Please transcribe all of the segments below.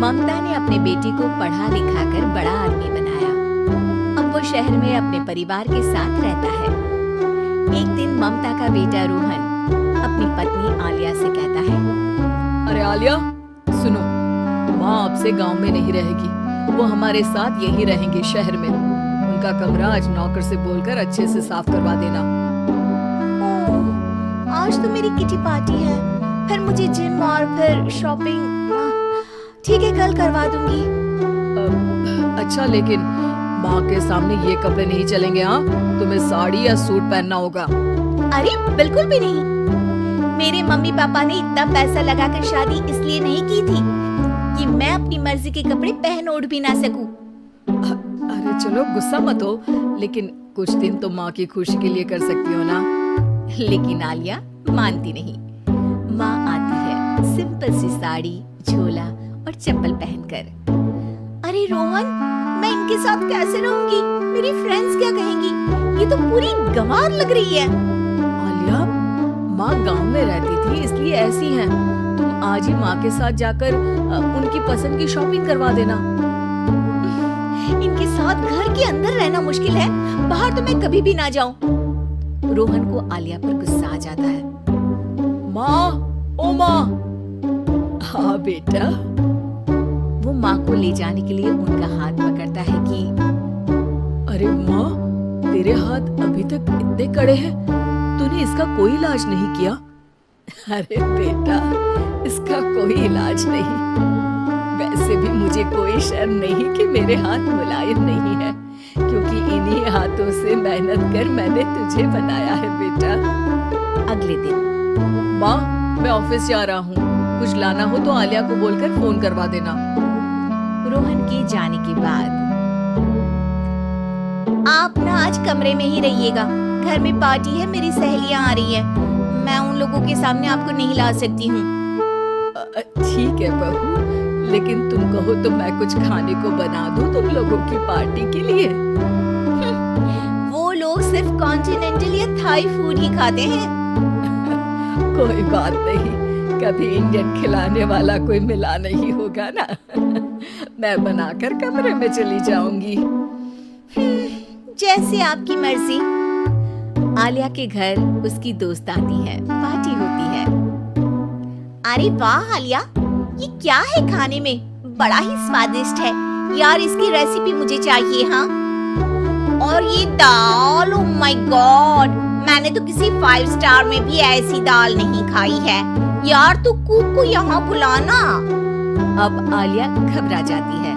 ममता ने अपने बेटे को पढ़ा लिखा कर बड़ा आदमी बनाया। अब वो शहर में अपने परिवार के साथ रहता है। एक दिन ममता का बेटा रोहन अपनी पत्नी आलिया से कहता है, अरे आलिया सुनो, माँ अब से गांव में नहीं रहेगी, वो हमारे साथ यही रहेंगे शहर में। उनका कमरा आज नौकर से बोलकर अच्छे से साफ करवा देना। आज तो मेरी किटी पार्टी है, फिर मुझे जिम और फिर शॉपिंग। ठीक है, कल करवा दूंगी। अच्छा, लेकिन माँ के सामने ये कपड़े नहीं चलेंगे। हाँ, तुम्हें साड़ी या सूट पहनना होगा। अरे बिल्कुल भी नहीं। मेरे मम्मी पापा ने इतना पैसा लगाकर शादी इसलिए नहीं की थी कि मैं अपनी मर्जी के कपड़े पहन ओढ़ भी ना सकूं। अरे चलो, गुस्सा मत हो, लेकिन कुछ दिन तो माँ की खुशी के लिए कर सकती हो ना। लेकिन आलिया मानती नहीं। माँ आती है सिंपल सी साड़ी, झोला और चप्पल पहनकर। अरे रोहन, मैं इनके साथ कैसे रहूंगी? मेरी फ्रेंड्स क्या कहेंगी? ये तो पूरी गंवार लग रही है। आलिया, माँ गांव में रहती थी इसलिए ऐसी हैं। तुम आज ही माँ के साथ जाकर उनकी पसंद की शॉपिंग करवा देना। इनके साथ घर के अंदर रहना मुश्किल है, बाहर तो मैं कभी भी ना जाऊं। रोहन को आलिया पर गुस्सा आ जाता है। माँ, ओ माँ। हाँ बेटा। वो माँ को ले जाने के लिए उनका हाथ पकड़ता है कि अरे माँ, तेरे हाथ अभी तक इतने कड़े हैं, तूने इसका कोई इलाज नहीं किया? अरे बेटा, इसका कोई इलाज नहीं। वैसे भी मुझे कोई शर्म नहीं कि मेरे हाथ मुलायम नहीं है, क्योंकि इन्हीं हाथों से मेहनत कर मैंने तुझे बनाया है बेटा। अगले दिन, माँ, मैं ऑफिस जा रहा हूँ, कुछ लाना हो तो आलिया को बोलकर फोन करवा देना। रोहन के जाने के बाद, आप ना आज कमरे में ही रहिएगा, घर में पार्टी है, मेरी सहेलियां आ रही है, मैं उन लोगों के सामने आपको नहीं ला सकती हूँ। ठीक है बहू, लेकिन तुम कहो तो मैं कुछ खाने को बना दूं तुम लोगों की पार्टी के लिए। वो लोग सिर्फ कॉन्टिनेंटल या थाई फूड ही खाते हैं। कोई बात नहीं, कभी इंडियन खिलाने वाला कोई मिला नहीं होगा ना। मैं बनाकर कमरे में चली जाऊंगी। जैसे आपकी मर्जी। आलिया के घर उसकी दोस्त आती है, पार्टी होती है। अरे वाह आलिया, ये क्या है खाने में? बड़ा ही स्वादिष्ट है यार, इसकी रेसिपी मुझे चाहिए। हाँ, और ये दाल, ओह माय गॉड, मैंने तो किसी 5 स्टार में भी ऐसी दाल नहीं खाई है यार। तू कुक को यहाँ बुलाना। अब आलिया घबरा जाती है।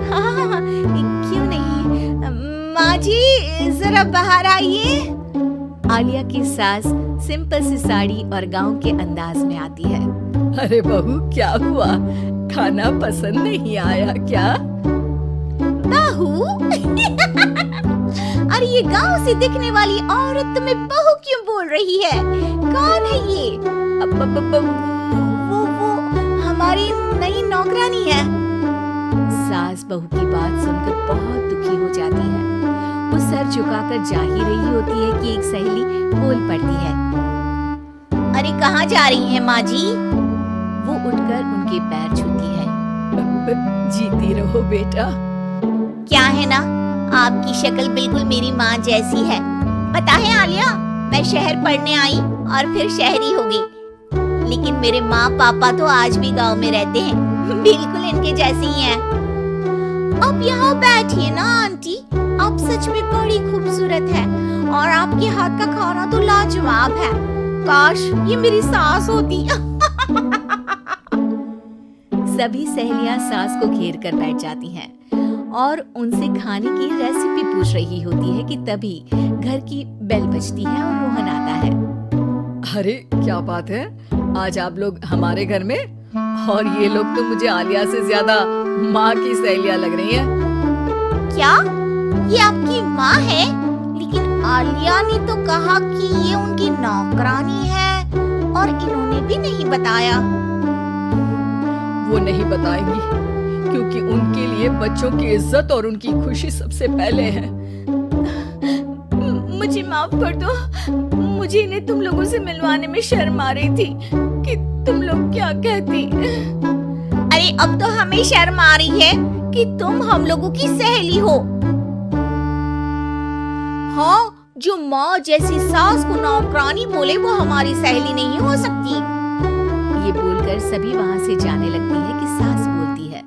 हाँ, क्यों नहीं? माँ जी जरा बाहर आइए। आलिया की सास सिंपल सी साड़ी और गांव के अंदाज में आती है। अरे बहू, क्या हुआ? खाना पसंद नहीं आया क्या? बहू? अरे ये गांव से दिखने वाली औरत तुम्हें बहू क्यों बोल रही है? कौन है ये? वो हमारी नई नौकरानी है। सास बहू की बात सुनकर बहुत दुखी हो जाती है। वो सर झुकाकर जा ही रही होती है कि एक सहेली बोल पड़ती है, अरे कहाँ जा रही है माँ जी? वो उठकर उनके पैर छूती है। जीती रहो बेटा। क्या है ना, आपकी शक्ल बिल्कुल मेरी माँ जैसी है। पता है आलिया, मैं शहर पढ़ने आई और फिर शहरी हो गई, लेकिन मेरे माँ पापा तो आज भी गांव में रहते हैं, बिल्कुल इनके जैसे ही हैं। अब यहाँ बैठिए ना आंटी, आप सच में बड़ी खूबसूरत है और आपके हाथ का खाना तो लाजवाब है। काश ये मेरी सास होती। सभी सहेलियां सास को घेर कर बैठ जाती हैं और उनसे खाने की रेसिपी पूछ रही होती है कि तभी घर की बेल बजती है और रोहन आता है। अरे क्या बात है, आज आप लोग हमारे घर में? और ये लोग तो मुझे आलिया से ज्यादा माँ की सहेलियां लग रही हैं। क्या ये आपकी माँ है? लेकिन आलिया ने तो कहा कि ये उनकी नौकरानी है और इन्होंने भी नहीं बताया। वो नहीं बताएंगी, क्योंकि उनके लिए बच्चों की इज्जत और उनकी खुशी सबसे पहले है। मुझे माफ कर दो, मुझे इन्हें तुम लोगों से मिलवाने में शर्म आ रही थी कि तुम लोग क्या कहती। अरे अरे अब तो हमें शर्म आ रही है कि तुम हम लोगों की सहेली हो। हाँ, जो माँ जैसी सास को नौकरानी बोले वो हमारी सहेली नहीं हो सकती। ये बोलकर सभी वहाँ से जाने लगती है कि सास बोलती है,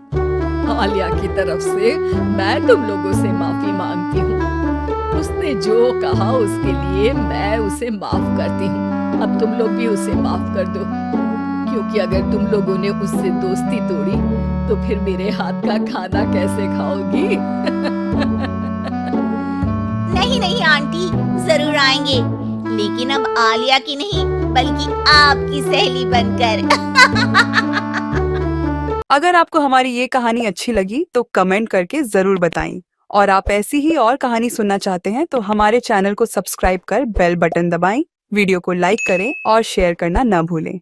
आलिया की तरफ से मैं तुम लोगों से माफी मांगती हूँ। उसने जो कहा उसके लिए मैं उसे माफ करती हूँ। अब तुम लोग भी उसे माफ कर दो, क्योंकि अगर तुम लोगों ने उससे दोस्ती तोड़ी तो फिर मेरे हाथ का खाना कैसे खाओगी? नहीं नहीं आंटी, जरूर आएंगे, लेकिन अब आलिया की नहीं बल्कि आपकी सहेली बनकर। अगर आपको हमारी ये कहानी अच्छी लगी तो कमेंट करके जरूर बताएं। और आप ऐसी ही और कहानी सुनना चाहते हैं तो हमारे चैनल को सब्सक्राइब कर बेल बटन दबाएं, वीडियो को लाइक करें और शेयर करना न भूलें।